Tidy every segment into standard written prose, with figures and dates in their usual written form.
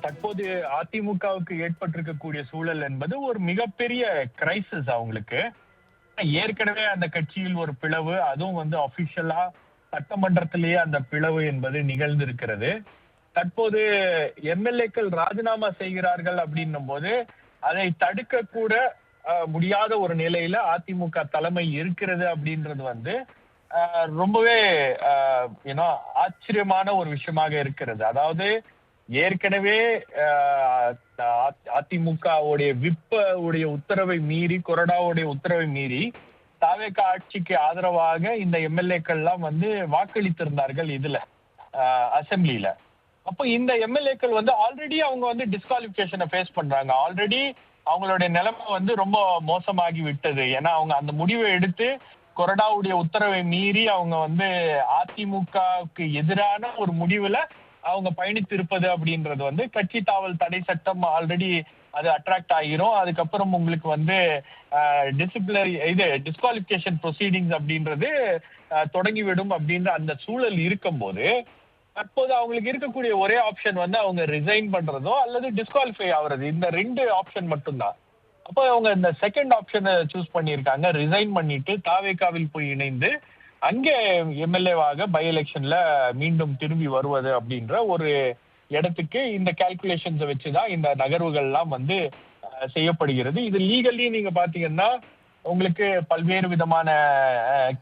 தற்போது அதிமுகவுக்கு ஏற்பட்டிருக்கக்கூடிய சூழல் என்பது ஒரு மிகப்பெரிய கிரைசிஸ் அவங்களுக்கு. ஏற்கனவே அந்த கட்சியில் ஒரு பிளவு, அதுவும் அபிஷியலா சட்டமன்றத்திலேயே அந்த பிளவு என்பது நிகழ்ந்திருக்கிறது. தற்போது எம்எல்ஏக்கள் ராஜினாமா செய்கிறார்கள் அப்படின்னும் போது அதை தடுக்க கூட முடியாத ஒரு நிலையில அதிமுக தலைமை இருக்கிறது அப்படின்றது ரொம்பவே ஆச்சரியமான ஒரு விஷயமாக இருக்கிறது. அதாவது ஏற்கனவே அதிமுக விப்ப உத்தரவை மீறி, கொறடாவுடைய உத்தரவை மீறி தாவேக ஆட்சிக்கு ஆதரவாக இந்த எம்எல்ஏக்கள் எல்லாம் வாக்களித்திருந்தார்கள் இதுல அசெம்பிளில. அப்போ இந்த எம்எல்ஏக்கள் ஆல்ரெடி அவங்க டிஸ்குவாலிபிகேஷனை ஃபேஸ் பண்றாங்க. ஆல்ரெடி அவங்களுடைய நிலைமை ரொம்ப மோசமாகி விட்டது. ஏன்னா அவங்க அந்த முடிவை எடுத்து கொறடாவுடைய உத்தரவை மீறி அவங்க அதிமுகவுக்கு எதிரான ஒரு முடிவுல அவங்க பயணித்து இருப்பது அப்படின்றது கட்சி தாவல் தடை சட்டம் ஆல்ரெடி அது அட்ராக்ட் ஆகிரும். அதுக்கப்புறம் உங்களுக்கு டிஸ்குவாலிபிகேஷன் ப்ரொசீடிங்ஸ் அப்படின்றது தொடங்கிவிடும் அப்படின்ற அந்த சூழல் இருக்கும்போது தற்போது அவங்களுக்கு இருக்கக்கூடிய ஒரே ஆப்ஷன் அவங்க ரிசைன் பண்றதோ அல்லது டிஸ்குவாலிஃபை ஆகுறது. இந்த 2 ஆப்ஷன் மட்டும்தான். அப்போ அவங்க இந்த செகண்ட் ஆப்ஷனை சூஸ் பண்ணியிருக்காங்க. ரிசைன் பண்ணிட்டு தாவேகாவில் போய் இணைந்து அங்கே எம்எல்ஏவாக பை எலெக்ஷன்ல மீண்டும் திரும்பி வருவது அப்படின்ற ஒரு இடத்துக்கு இந்த கால்குலேஷன்ஸை வச்சுதான் இந்த நகர்வுகள்லாம் செய்யப்படுகிறது. இது லீகலி நீங்க பாத்தீங்கன்னா உங்களுக்கு பல்வேறு விதமான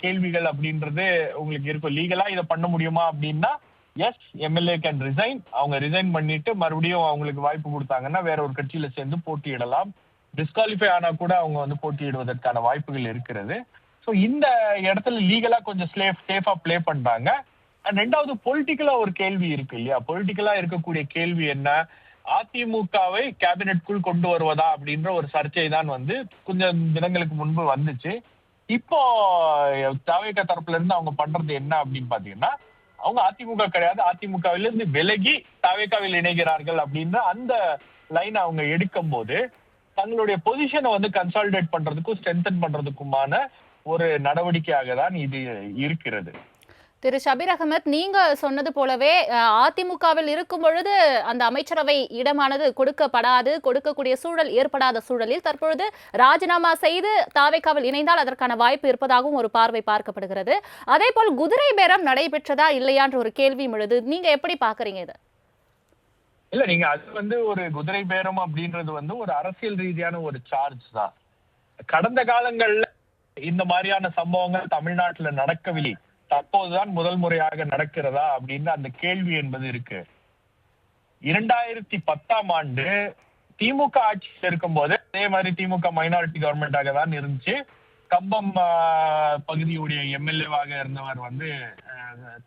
கேள்விகள் அப்படின்றது உங்களுக்கு இருக்கும். லீகலா இதை பண்ண முடியுமா அப்படின்னா எஸ், எம்எல்ஏ கேன் ரிசைன். அவங்க ரிசைன் பண்ணிட்டு மறுபடியும் அவங்களுக்கு வாய்ப்பு கொடுத்தாங்கன்னா வேற ஒரு கட்சியில சேர்ந்து போட்டியிடலாம். டிஸ்குவாலிஃபை ஆனா கூட அவங்க போட்டியிடுவதற்கான வாய்ப்புகள் இருக்கிறது. ஸோ இந்த இடத்துல லீகலா கொஞ்சம் சேஃபா பிளே பண்றாங்க. அண்ட் ரெண்டாவது பொலிட்டிக்கலா ஒரு கேள்வி இருக்கு இல்லையா? பொலிட்டிக்கலா இருக்கக்கூடிய கேள்வி என்ன, அதிமுகவை கேபினெட்குள் கொண்டு வருவதா அப்படின்ற ஒரு சர்ச்சை தான் கொஞ்சம் தினங்களுக்கு முன்பு வந்துச்சு. இப்போ தாவேகா தரப்புல இருந்து அவங்க பண்றது என்ன அப்படின்னு பாத்தீங்கன்னா, அவங்க அதிமுக கிடையாது, அதிமுகவிலிருந்து விலகி தாவேகாவில் இணைகிறார்கள் அப்படின்ற அந்த லைன் அவங்க எடுக்கும் போது தங்களுடைய பொசிஷனை கன்சாலிடேட் பண்றதுக்கும் ஸ்ட்ரென்தன் பண்றதுக்குமான ஒரு நடவடிக்கையாக தான் இது இருக்கிறது. திரு ஷபீர் அகமத், நீங்க சொன்னது போலவே அதிமுகவில் இருக்கும் பொழுது அந்த அமைச்சரவை இடமானது கொடுக்கக்கூடிய சூழல் ஏற்படாத சூழலில் தற்பொழுது ராஜினாமா செய்து தாவேகாவில் இணைந்தால் அதற்கான வாய்ப்பு இருப்பதாகவும் ஒரு பார்வை பார்க்கப்படுகிறது. அதே போல் குதிரை பேரம் நடைபெற்றதா இல்லையான்ற ஒரு கேள்வி எழுது. நீங்க எப்படி பாக்குறீங்க இதை? இல்ல, நீங்க அது ஒரு குதிரை பேரம் அப்படின்றது ஒரு அரசியல் ரீதியான ஒரு சார்ஜ் தான். கடந்த காலங்கள்ல இந்த மாதிரியான சம்பவங்கள் தமிழ்நாட்டுல நடக்கவில்லை. தற்போதுதான் முதல் முறையாக நடக்கிறதா அப்படின்னு அந்த கேள்வி என்பது இருக்கு. 2010 திமுக ஆட்சியில் இருக்கும் போது அதே மாதிரி திமுக மைனாரிட்டி கவர்மெண்டாக தான் இருந்துச்சு. கம்பம் பகுதியுடைய எம்எல்ஏவாக இருந்தவர்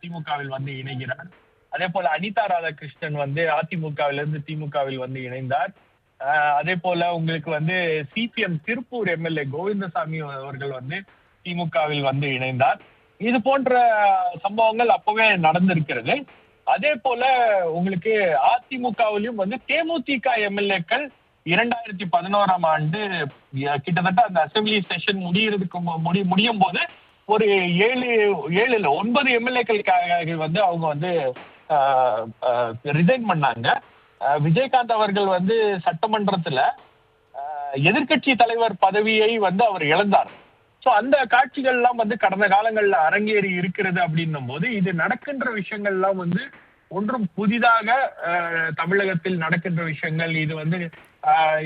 திமுகவில் இணைகிறார். அதே போல அனிதா ராதாகிருஷ்ணன் அதிமுகவிலிருந்து திமுகவில் இணைந்தார். அதே போல உங்களுக்கு சிபிஎம் திருப்பூர் எம்எல்ஏ கோவிந்தசாமி அவர்கள் திமுகவில் இணைந்தார். இது போன்ற சம்பவங்கள் அப்பவே நடந்திருக்கிறது. அதே போல உங்களுக்கு அதிமுகவிலும் தேமுதிக எம்எல்ஏக்கள் 2011 கிட்டத்தட்ட அந்த அசம்பிளி செஷன் முடியும் போது ஒரு 9 எம்எல்ஏக்கள் அவங்க ரிசைன் பண்ணாங்க. விஜயகாந்த் அவர்கள் சட்டமன்றத்துல எதிர்கட்சி தலைவர் பதவியை அவர் இழந்தார். சோ அந்த காட்சிகள் எல்லாம் கடந்த காலங்கள்ல அரங்கேறி இருக்கிறது அப்படின்னும் போது இது நடக்கின்ற விஷயங்கள் எல்லாம் ஒன்றும் புதிதாக தமிழகத்தில் நடக்கின்ற விஷயங்கள்.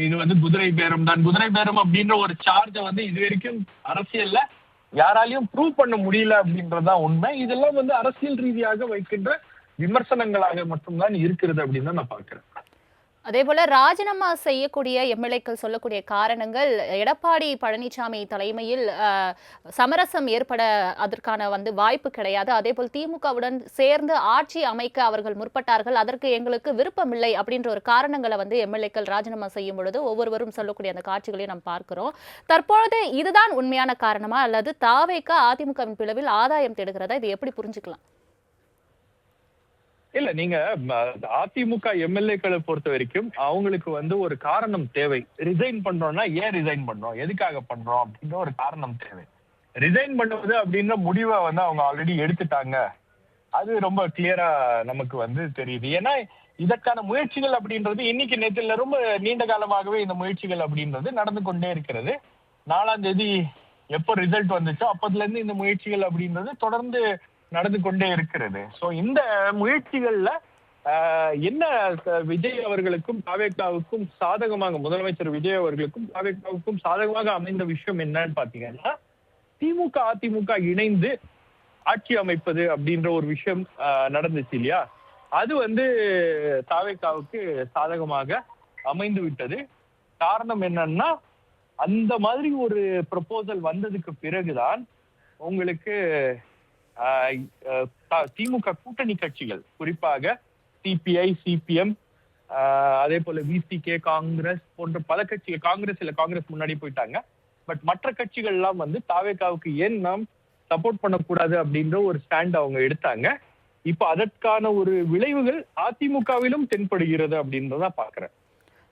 இது குதிரை பேரம் தான். குதிரை பேரம் அப்படின்ற ஒரு சார்ஜை இது வரைக்கும் அரசியல்ல யாராலையும் ப்ரூவ் பண்ண முடியல அப்படின்றதுதான் உண்மை. இதெல்லாம் அரசியல் ரீதியாக வைக்கின்ற விமர்சனங்களாக மட்டும்தான் இருக்கிறது அப்படின்னு தான் நான் பார்க்கிறேன். அதே போல ராஜினாமா செய்யக்கூடிய எம்எல்ஏக்கள் சொல்லக்கூடிய காரணங்கள் எடப்பாடி பழனிசாமி தலைமையில் சமரசம் ஏற்பட அதற்கான வாய்ப்பு கிடையாது. அதே போல் திமுகவுடன் சேர்ந்து ஆட்சி அமைக்க அவர்கள் முற்பட்டார்கள், அதற்கு எங்களுக்கு விருப்பமில்லை அப்படின்ற ஒரு காரணங்களை எம்எல்ஏக்கள் ராஜினாமா செய்யும் பொழுது ஒவ்வொருவரும் சொல்லக்கூடிய அந்த காட்சிகளையும் நாம் பார்க்கிறோம். தற்பொழுது இதுதான் உண்மையான காரணமா அல்லது தாவேகா அதிமுகவின் பிளவில் ஆதாயம் தேடுகிறதா? இது எப்படி புரிஞ்சுக்கலாம்? இல்ல, நீங்க அதிமுக எம்எல்ஏக்களை பொறுத்த வரைக்கும் அவங்களுக்கு ஒரு காரணம் தேவை. ரிசைன் பண்றோம்னா ஏன் ரிசைன் பண்றோம், எதுக்காக பண்றோம் அப்படின்ற ஒரு காரணம் தேவை. ரிசைன் பண்ணுவது அப்படின்ற முடிவை அவங்க ஆல்ரெடி எடுத்துட்டாங்க. அது ரொம்ப கிளியரா நமக்கு தெரியுது. ஏன்னா இதற்கான முயற்சிகள் அப்படின்றது இன்னைக்கு நேற்றுல ரொம்ப நீண்ட காலமாகவே இந்த முயற்சிகள் அப்படின்றது நடந்து கொண்டே இருக்கிறது. 4ஆம் தேதி எப்போ ரிசல்ட் வந்துச்சோ அப்பதுல இருந்து இந்த முயற்சிகள் அப்படின்றது தொடர்ந்து நடந்து கொண்டே இருக்கிறது. சோ இந்த முயற்சிகள்ல என்ன விஜய் அவர்களுக்கும் தாவேகாவுக்கும் சாதகமாக, முதலமைச்சர் விஜய் அவர்களுக்கும் தாவேகாவுக்கும் சாதகமாக அமைந்த விஷயம் என்னன்னு பாத்தீங்கன்னா, திமுக அதிமுக இணைந்து ஆட்சி அமைப்பது அப்படின்ற ஒரு விஷயம் நடந்துச்சு இல்லையா? அது தாவேகாவுக்கு சாதகமாக அமைந்து விட்டது. காரணம் என்னன்னா, அந்த மாதிரி ஒரு ப்ரொபோசல் வந்ததுக்கு பிறகுதான் உங்களுக்கு திமுக கூட்டணி கட்சிகள், குறிப்பாக சிபிஐ, சிபிஎம், அதே போல விசிகே, காங்கிரஸ் போன்ற பல கட்சிகள், காங்கிரஸ் முன்னாடி போயிட்டாங்க. பட் மற்ற கட்சிகள் எல்லாம் தாவேகாவுக்கு ஏன் நாம் சப்போர்ட் பண்ணக்கூடாது அப்படின்ற ஒரு ஸ்டாண்ட் அவங்க எடுத்தாங்க. இப்ப அதற்கான ஒரு விளைவுகள் அதிமுகவிலும் தென்படுகிறது அப்படின்றத பாக்குறேன்.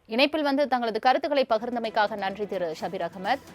இணைப்பில் தங்களது கருத்துக்களை பகிர்ந்தமைக்காக நன்றி திரு ஷபீர் அகமது.